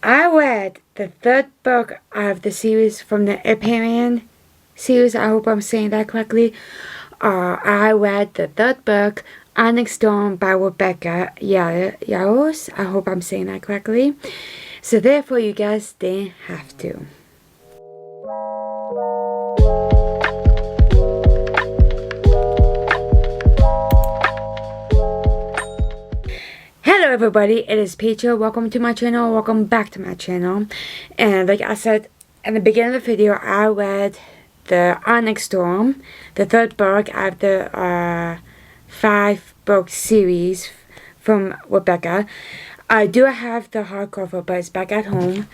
I read the third book of the series from the Iparian series. I hope I'm saying that correctly. I read the third book, Onyx Storm by Rebecca Yarros. I hope I'm saying that correctly. So therefore, you guys didn't have to. Hello everybody, it is Peter. Welcome to my channel, welcome back to my channel. And like I said in the beginning of the video, I read the Onyx Storm, the third book out of the 5-book series from Rebecca. I do have the hardcover, but it's back at home.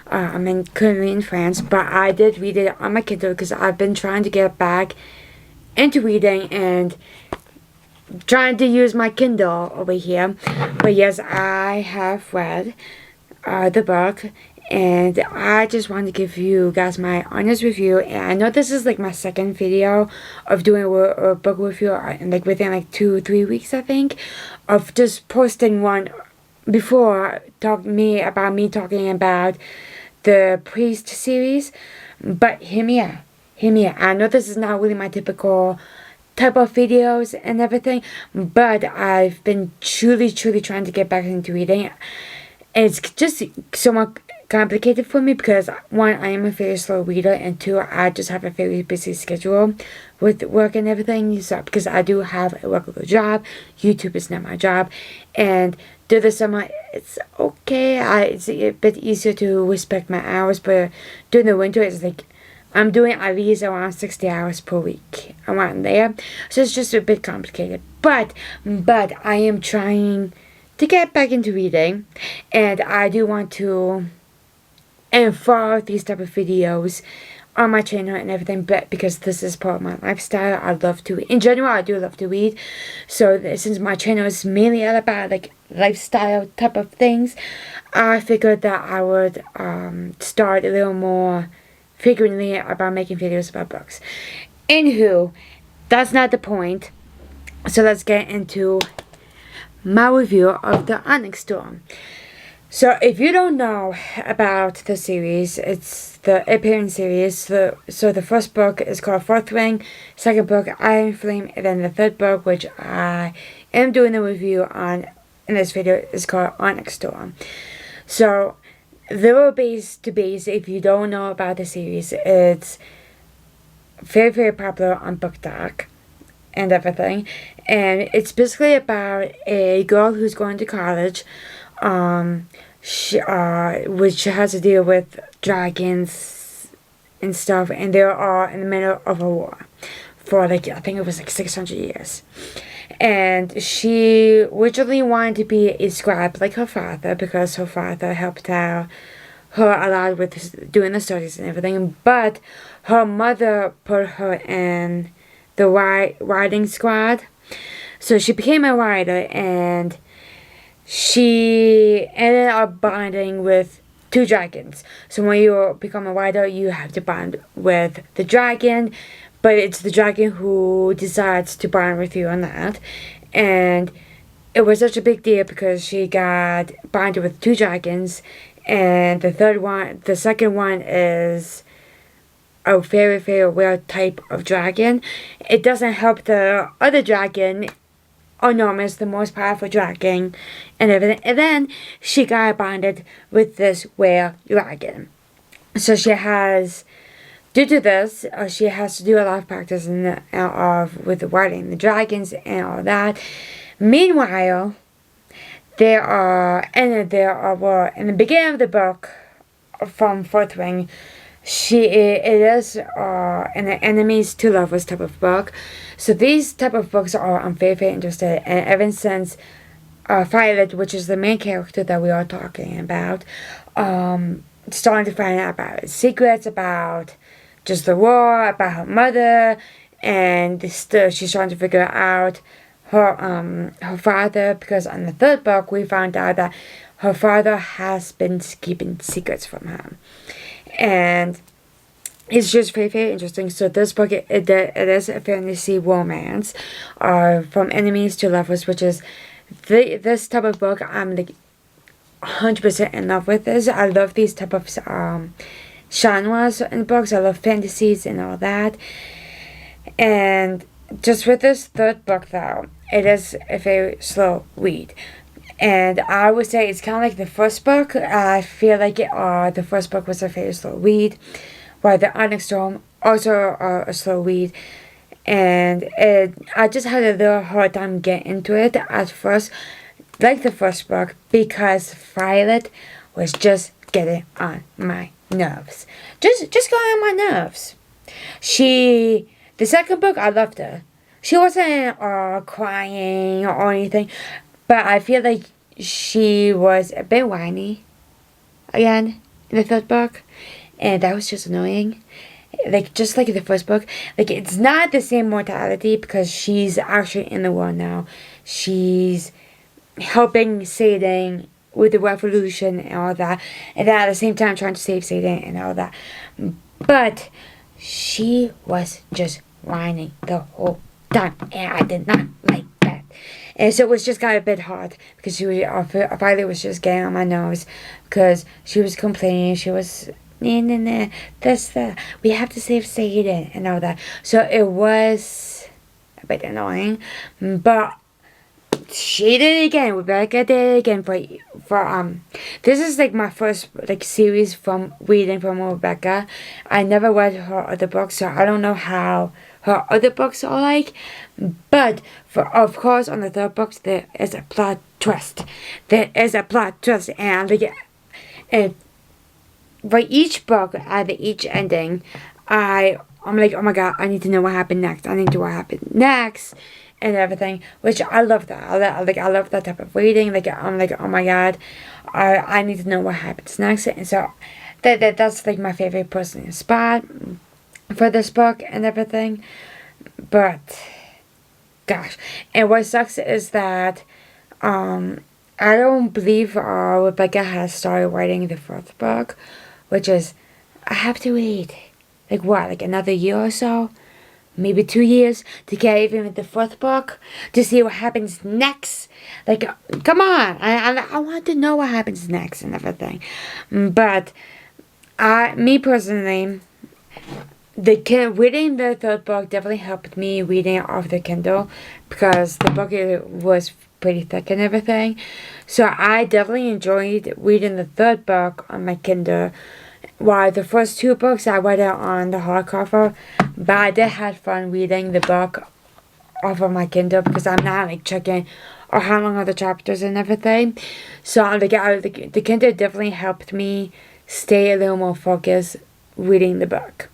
I'm currently in France, but I did read it on my Kindle because I've been trying to get back into reading and trying to use my Kindle over here. But yes, I have read the book, and I just wanted to give you guys my honest review. And I know this is like my second video of doing a book review, and like within like 2-3 weeks, I think, of just posting one before me talking about the Priest series. But hear me out. I know this is not really my typical type of videos and everything, but I've been truly trying to get back into reading. It's just somewhat complicated for me because one, I am a very slow reader, and two, I just have a very busy schedule with work and everything. So because I do have a regular job, YouTube is not my job, and through the summer it's okay. It's a bit easier to respect my hours, but during the winter it's like I'm doing at least around 60 hours per week, around there. So it's just a bit complicated. But I am trying to get back into reading, and I do want to follow these type of videos on my channel and everything, but because this is part of my lifestyle, I love to, in general, I do love to read. So since my channel is mainly all about like lifestyle type of things, I figured that I would start a little more frequently about making videos about books. Anywho, that's not the point. So let's get into my review of the Onyx Storm. So if you don't know about the series, it's the Iparian series. So the first book is called Fourth Ring, second book Iron Flame, and then the third book, which I am doing a review on in this video, is called Onyx Storm. So the base, if you don't know about the series, it's very popular on BookTok and everything, and it's basically about a girl who's going to college, which has to deal with dragons and stuff, and they are in the middle of a war for like, I think it was like 600 years. And she originally wanted to be a scribe like her father, because her father helped out her a lot with doing the studies and everything. But her mother put her in the writing squad. So she became a writer, and she ended up bonding with 2 dragons. So when you become a writer, you have to bond with the dragon, but it's the dragon who decides to bond with you or not. And it was such a big deal because she got bonded with 2 dragons, and the second one is a very rare type of dragon. It doesn't help the other dragon, Enormous, the most powerful dragon and everything. And then she got bonded with this rare dragon. So she has, due to this, she has to do a lot of practice with writing the dragons and all that. Meanwhile, there are in the beginning of the book from Fourth Ring, it is an enemies to lovers type of book. So these type of books I'm very interested in, and ever since Violet, which is the main character that we are talking about, starting to find out about secrets about just the war, about her mother, and she's trying to figure out her father, because on the third book we found out that her father has been keeping secrets from her, and it's just very interesting. So this book, it is a fantasy romance from enemies to lovers, which is this type of book I'm like 100% in love with this. I love these type of genres in books. I love fantasies and all that. And just with this third book though, it is a very slow read. And I would say it's kind of like the first book. I feel like the first book was a very slow read, while the Onyx Storm also a slow read. And I just had a little hard time getting into it at first, like the first book, because Violet was just getting on my nerves. Just going on my nerves. The second book, I loved her. She wasn't crying or anything, but I feel like she was a bit whiny again in the third book, and that was just annoying. Like, just like the first book, like, it's not the same mortality because she's actually in the world now. She's helping Satan with the revolution and all that, and then at the same time trying to save Satan and all that. But she was just whining the whole time, and I did not like that. And so it was just got a bit hard because Violet was just getting on my nerves because she was complaining. She was we have to save Satan and all that. So it was a bit annoying, but she did it again. Rebecca did it again for this is like my first like series from reading from Rebecca. I never read her other books, so I don't know how her other books are like. But of course on the third book there is a plot twist. There is a plot twist, and and for each book at each ending, I'm like, oh my god, I need to know what happened next. I need to know what happened next. And everything, which I love that. I love that type of reading. Like, I'm like, oh my god, I need to know what happens next. And so that's like my favorite person spot for this book and everything. But gosh, and what sucks is that I don't believe Rebecca has started writing the fourth book, which is I have to wait like another year or so. Maybe 2 years to get even with the fourth book to see what happens next. Like, come on, I want to know what happens next and everything. But me personally, reading the third book definitely helped me reading it off the Kindle because the book was pretty thick and everything. So I definitely enjoyed reading the third book on my Kindle. While the first two books I read it on the hardcover, but I did have fun reading the book off of my Kindle because I'm not like checking or how long are the chapters and everything. So the Kindle definitely helped me stay a little more focused reading the book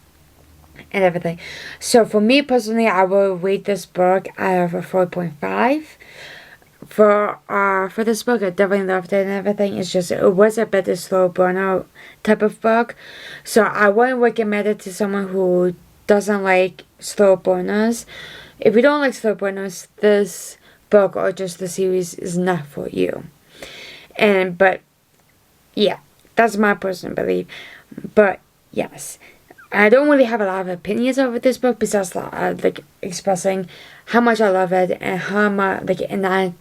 and everything. So for me personally, I will rate this book out of a 4.5. For this book, I definitely loved it and everything. It's just, it was a bit of slow burner type of book. So I wouldn't recommend it to someone who doesn't like slow burners. If you don't like slow burners, this book or just the series is not for you. But yeah, that's my personal belief. But yes, I don't really have a lot of opinions over this book besides like expressing how much I love it and how much and I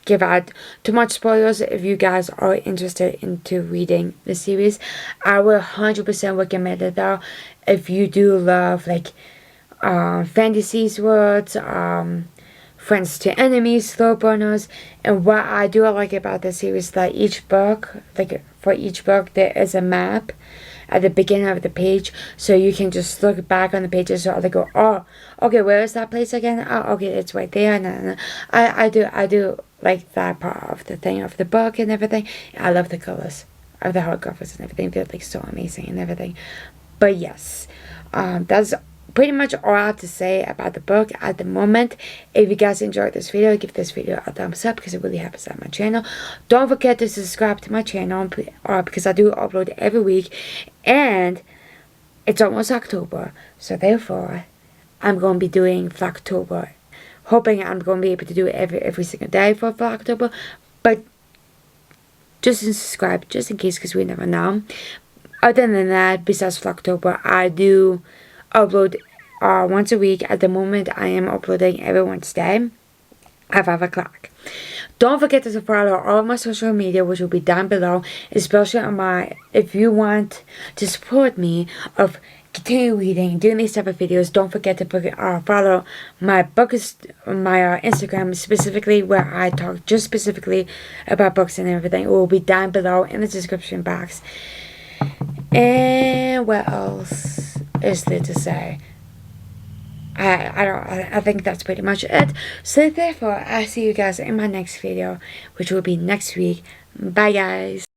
give out too much spoilers. If you guys are interested into reading the series, I will 100% recommend it though. If you do love like fantasies words, friends to enemies, slow burners, and what I do like about the series that each book, like for each book, there is a map at the beginning of the page, so you can just look back on the pages so they go, oh, okay, where is that place again? Oh, okay, it's right there. No. I do like that part of the thing of the book and everything. I love the colors of the hardcovers and everything. They're like so amazing and everything. But yes, that's pretty much all I have to say about the book at the moment. If you guys enjoyed this video, give this video a thumbs up because it really helps out my channel. Don't forget to subscribe to my channel because I do upload every week, and it's almost October, so therefore I'm going to be doing Vlogtober, hoping I'm going to be able to do it every single day for Vlogtober, but just subscribe just in case because we never know. Other than that, besides Vlogtober, I do upload once a week. At the moment I am uploading every Wednesday, at 5 o'clock. Don't forget to follow all of my social media, which will be down below, especially on my, if you want to support me of continue reading, doing these type of videos. Don't forget to follow my Instagram, specifically where I talk just specifically about books and everything. It will be down below in the description box. And what else is there to say? I think that's pretty much it. So therefore, I'll see you guys in my next video, which will be next week. Bye guys.